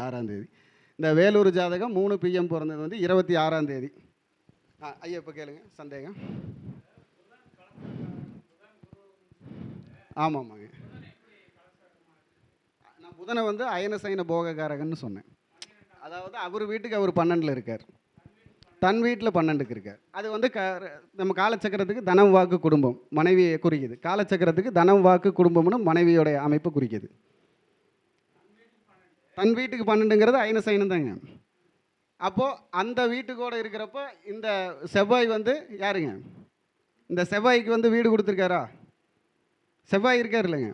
6ஆம் தேதி. இந்த வேலூர் ஜாதகம் 3 PM பிறந்தது வந்து 26ஆம் தேதி. ஐயா இப்போ கேளுங்க சந்தேகம். ஆமாம்மாங்க. நான் புதனை வந்து அயன சைன போகக்காரகன்னு சொன்னேன். அதாவது அவர் வீட்டுக்கு அவர் 12ல் இருக்கார், தன் வீட்டில் 12க்கு இருக்கார். அது வந்து நம்ம காலச்சக்கரத்துக்கு தனம் வாக்கு குடும்பம் மனைவியை குறிக்குது. காலச்சக்கரத்துக்கு தனம் வாக்கு குடும்பம்னு மனைவியோடைய அமைப்பு குறிக்குது. தன் வீட்டுக்கு 12ங்கிறது அயன சைனம் தாங்க. அப்போது அந்த வீட்டுக்கோடு இருக்கிறப்ப இந்த செவ்வாய் வந்து யாருங்க, இந்த செவ்வாய்க்கு வந்து வீடு கொடுத்துருக்காரா? செவ்வாய் இருக்கார் இல்லைங்க.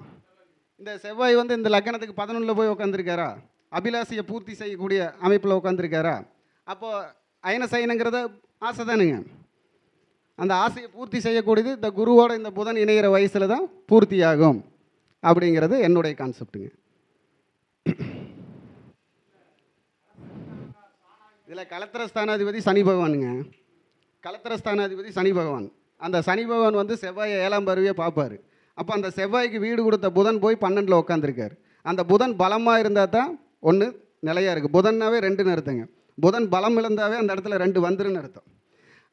இந்த செவ்வாய் வந்து இந்த லக்னத்துக்கு 11ல் போய் உட்காந்துருக்காரா? அபிலாஷையை பூர்த்தி செய்யக்கூடிய அமைப்பில் உட்காந்துருக்காரா? அப்போது அயன சைனங்கிறத ஆசை தானுங்க. அந்த ஆசையை பூர்த்தி செய்யக்கூடியது இந்த குருவோட இந்த புதன் இணைகிற வயசில் தான் பூர்த்தி ஆகும் அப்படிங்கிறது என்னுடைய கான்செப்டுங்க. இதில் கலத்திரஸ்தானாதிபதி சனி பகவானுங்க. கலத்திரஸ்தானாதிபதி சனி பகவான். அந்த சனி பகவான் வந்து செவ்வாயை 7ஆம் பார்வையை பார்ப்பார். அப்போ அந்த செவ்வாய்க்கு வீடு கொடுத்த புதன் போய் 12ல் உட்காந்துருக்கார். அந்த புதன் பலமாக இருந்தால் தான் ஒன்று நிலையாக இருக்குது. புதன்னாவே 2ன்னு அர்த்தங்க. புதன் பலம் இழந்தாவே அந்த இடத்துல 2 வந்துருன்னு அர்த்தம்.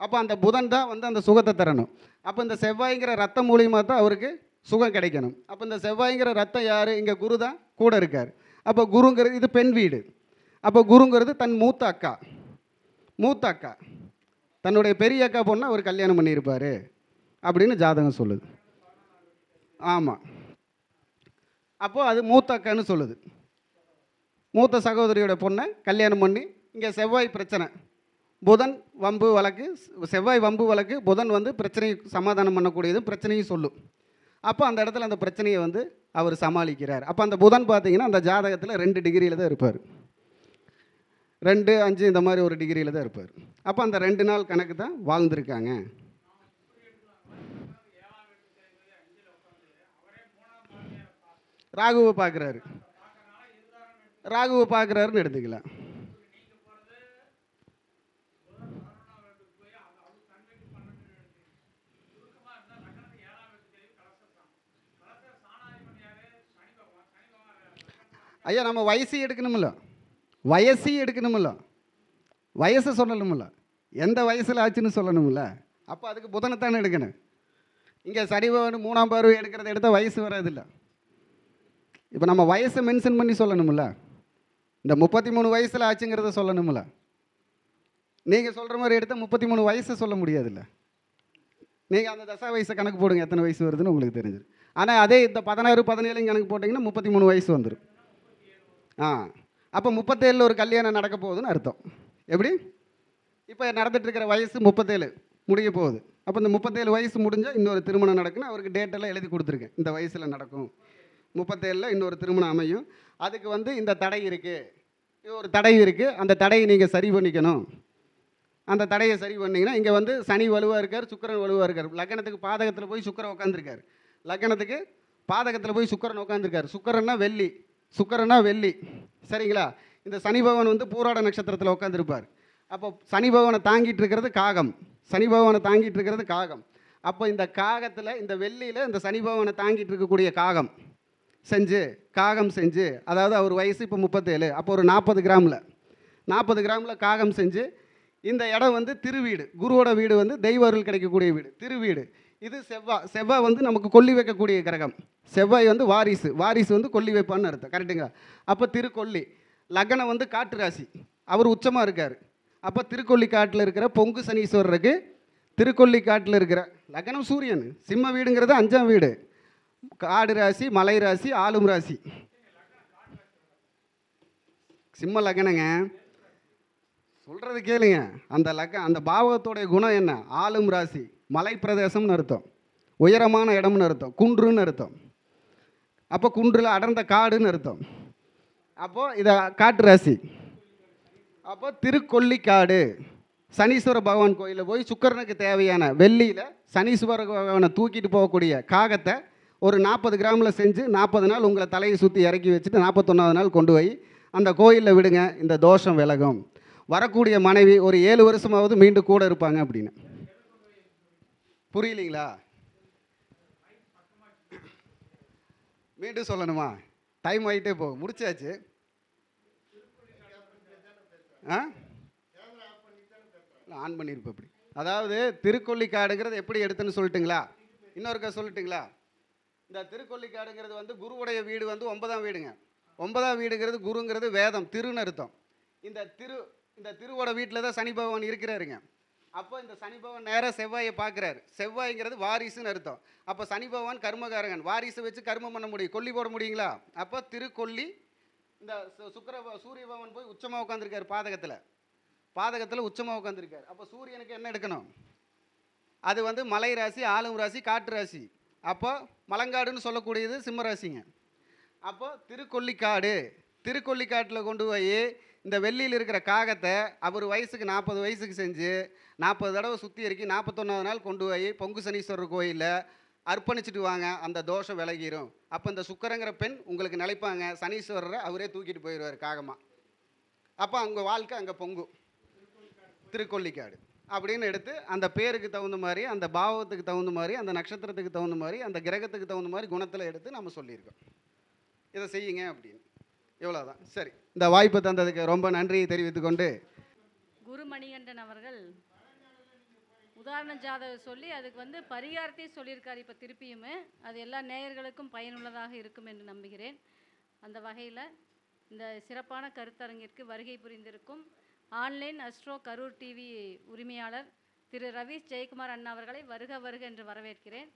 அப்போ அந்த புதன் தான் வந்து அந்த சுகத்தை தரணும். அப்போ இந்த செவ்வாய்ங்கிற ரத்தம் மூலியமாக தான் அவருக்கு சுகம் கிடைக்கணும். அப்போ இந்த செவ்வாய்ங்கிற ரத்தம் யார்? இங்கே குரு தான் கூட இருக்கார். அப்போ குருங்கிறது இது பெண் வீடு. அப்போ குருங்கிறது தன் மூத்த அக்கா தன்னுடைய பெரிய அக்கா பொண்ணை அவர் கல்யாணம் பண்ணியிருப்பார் அப்படின்னு ஜாதகம் சொல்லுது. ஆமாம். அப்போது அது மூத்த அக்கான்னு சொல்லுது. மூத்த சகோதரியோட பொண்ணை கல்யாணம் பண்ணி இங்கே செவ்வாய் பிரச்சனை, புதன் வம்பு வழக்கு, செவ்வாய் வம்பு வழக்கு, புதன் வந்து பிரச்சனையை சமாதானம் பண்ணக்கூடியது, பிரச்சனையும் சொல்லும். அப்போ அந்த இடத்துல அந்த பிரச்சனையை வந்து அவர் சமாளிக்கிறார். அப்போ அந்த புதன் பார்த்தீங்கன்னா அந்த ஜாதகத்தில் 2 டிகிரியில் தான் இருப்பார். 2, 5 இந்த மாதிரி ஒரு டிகிரியில் தான் இருப்பார். அப்போ அந்த 2 நாள் கணக்கு தான் வாழ்ந்துருக்காங்க. ராகுவை பார்க்குறாருன்னு எடுத்துக்கலாம். ஐயா நம்ம வயசையும் எடுக்கணுமில்ல, வயசை சொல்லணுமில்ல, எந்த வயசில் ஆச்சுன்னு சொல்லணுமில்ல. அப்போ அதுக்கு புதனைத்தானே எடுக்கணும். இங்கே சனி பகவான் 3ஆம் பார்வை எடுக்கிறத எடுத்தால் வயசு வராதில்ல. இப்போ நம்ம வயசை மென்ஷன் பண்ணி சொல்லணுமில்ல. இந்த 33 வயசில் ஆச்சுங்கிறத சொல்லணுமில்ல. நீங்கள் சொல்கிற மாதிரி எடுத்தால் 33 வயசை சொல்ல முடியாதுல்ல. நீங்கள் அந்த தசா வயசை கணக்கு போடுங்க, எத்தனை வயசு வருதுன்னு உங்களுக்கு தெரிஞ்சிடும். ஆனால் அதே இந்த 16, 17 கணக்கு போட்டிங்கன்னா 33 வயசு வந்துடும். அப்போ 37ல் ஒரு கல்யாணம் நடக்க போகுதுன்னு அர்த்தம். எப்படி? இப்போ நடந்துகிட்ருக்கிற வயசு 37 முடிய போகுது. அப்போ இந்த 37 வயசு முடிஞ்சால் இன்னொரு திருமணம் நடக்குன்னு அவருக்கு டேட்டெல்லாம் எழுதி கொடுத்துருக்கேன். இந்த வயசில் நடக்கும், 37ல் இன்னொரு திருமணம் அமையும். அதுக்கு வந்து இந்த தடை இருக்குது, இது ஒரு தடை இருக்குது, அந்த தடையை நீங்கள் சரி பண்ணிக்கணும். அந்த தடையை சரி பண்ணிங்கன்னா இங்கே வந்து சனி வலுவாக இருக்கார், சுக்கிரன் வலுவாக இருக்கார். லக்னத்துக்கு பாதகத்தில் போய் சுக்கிரன் உட்காந்துருக்கார். லக்னத்துக்கு பாதகத்தில் போய் சுக்கிரன் உட்காந்துருக்கார். சுக்கிரன்னா வெள்ளி சரிங்களா. இந்த சனி பகவான் வந்து பூராட நட்சத்திரத்தில் உட்காந்துருப்பார். அப்போ சனி பகவானை தாங்கிட்டு இருக்கிறது காகம். அப்போ இந்த காகத்தில், இந்த வெள்ளியில் இந்த சனி பகவானை தாங்கிட்டு இருக்கக்கூடிய காகம் செஞ்சு அதாவது அவர் வயசு இப்போ 37, அப்போ ஒரு 40 கிராமில் காகம் செஞ்சு இந்த இடம் வந்து திருவீடு, குருவோட வீடு வந்து தெய்வ அருள் கிடைக்கக்கூடிய வீடு, திருவீடு. இது செவ்வாய் வந்து நமக்கு கொல்லி வைக்கக்கூடிய கிரகம். செவ்வாய் வந்து வாரிசு வந்து கொல்லி வைப்பான்னு அர்த்தம். கரெக்டுங்களா? அப்போ திருக்கொல்லி லக்னம் வந்து காட்டு ராசி, அவர் உச்சமாக இருக்கார். அப்போ திருக்கொல்லி காட்டில் இருக்கிற பொங்கு சனீஸ்வரருக்கு, திருக்கொல்லி காட்டில் இருக்கிற லக்னம் சூரியன், சிம்ம வீடுங்கிறது 5ஆம் வீடு, காடு ராசி, மலை ராசி, ஆளும் ராசி. சிம்ம லக்னங்க, சொல்கிறது கேளுங்க. அந்த பாவகத்தோடைய குணம் என்ன? ஆளும் ராசி, மலை பிரதேசம்னு அர்த்தம், உயரமான இடம்னு அர்த்தம், குன்றுன்னு அர்த்தம். அப்போ குன்றில் அடர்ந்த காடுன்னு அர்த்தம். அப்போது இதை காட்டு ராசி. அப்போ திருக்கொல்லிக்காடு சனீஸ்வர பகவான் கோயிலில் போய் சுக்கிரனுக்கு தேவையான வெள்ளியில் சனீஸ்வர பகவானை தூக்கிட்டு போகக்கூடிய காகத்தை ஒரு 40 கிராமில் செஞ்சு 40 நாள் உங்களை தலையை சுற்றி இறக்கி வச்சுட்டு 41ஆவது நாள் கொண்டு போய் அந்த கோயிலில் விடுங்க. இந்த தோஷம் விலகும். வரக்கூடிய மனைவி ஒரு 7 வருஷமாவது மீண்டும் கூட இருப்பாங்க அப்படின்னு. புரியலீங்களா? மீண்டும் சொல்லணுமா? டைம் ஆகிட்டே போகும். முடிச்சாச்சு. ஆ ஆன் பண்ணியிருப்பேன் அப்படி. அதாவது திருக்கொள்ளிக்காடுங்கிறது எப்படி எடுத்துன்னு சொல்லட்டுங்களா? இன்னொருக்கா சொல்லட்டுங்களா? இந்த திருக்கொள்ளிக்காடுங்கிறது வந்து குருவுடைய வீடு வந்து 9ஆம் வீடுங்க. 9ஆம் வீடுங்கிறது குருங்கிறது வேதம், திருன்னு அர்த்தம். இந்த திரு இந்த திருவோட வீட்டில் தான் சனி பகவான் இருக்கிறாருங்க. அப்போ இந்த சனி பகவான் நேராக செவ்வாயை பார்க்குறாரு. செவ்வாய்ங்கிறது வாரிசுன்னு அர்த்தம். அப்போ சனி பகவான் கர்மகாரகன், வாரிசை வச்சு கர்மம் பண்ண முடியும், கொல்லி போட முடியுங்களா? அப்போ திருக்கொல்லி. இந்த சூரிய பகவான் போய் உச்சமாக உட்காந்துருக்காரு பாதகத்தில் உச்சமாக உட்காந்துருக்காரு. அப்போ சூரியனுக்கு என்ன எடுக்கணும்? அது வந்து மலை ராசி, ஆளும் ராசி, காற்று ராசி. அப்போ மலங்காடுன்னு சொல்லக்கூடியது சிம்ம ராசிங்க. அப்போ திருக்கொள்ளிக்காட்டில் கொண்டு போய் இந்த வெள்ளியில் இருக்கிற காகத்தை அவர் வயசுக்கு 40 வயசுக்கு செஞ்சு 40 தடவை சுற்றி இறக்கி 41ஆவது நாள் கொண்டு போய் பொங்கு சனீஸ்வரர் கோயிலில் அர்ப்பணிச்சுட்டு வாங்க, அந்த தோஷம் விலகிரும். அப்போ இந்த சுக்கரங்கிற பெண் உங்களுக்கு நிலைப்பாங்க, சனீஸ்வரரை அவரே தூக்கிட்டு போயிடுவார் காகமாக. அப்போ அவங்க வாழ்க்கை அங்கே பொங்கும். திருக்கொள்ளிக்காடு அப்படின்னு எடுத்து அந்த பேருக்கு தகுந்த மாதிரி, அந்த பாவத்துக்கு தகுந்த மாதிரி, அந்த நட்சத்திரத்துக்கு தகுந்த மாதிரி, அந்த கிரகத்துக்கு தகுந்த மாதிரி குணத்தில் எடுத்து நம்ம சொல்லியிருக்கோம். இதை செய்யுங்க அப்படின்னு. இவ்வளோதான். சரி, இந்த வாய்ப்பை தந்ததுக்கு ரொம்ப நன்றியை தெரிவித்துக்கொண்டு, குரு மணிகண்டன் அவர்கள் உதாரண ஜாதகம் சொல்லி அதுக்கு வந்து பரிகாரத்தையும் சொல்லியிருக்காரு. இப்போ திருப்பியுமே அது எல்லா நேயர்களுக்கும் பயனுள்ளதாக இருக்கும் என்று நம்புகிறேன். அந்த வகையில் இந்த சிறப்பான கருத்தரங்கிற்கு வருகை புரிந்திருக்கும் ஆன்லைன் அஸ்ட்ரோ கரூர் டிவி உரிமையாளர் திரு ரவீஷ் ஜெயக்குமார் அண்ணா அவர்களை வருக வருக என்று வரவேற்கிறேன்.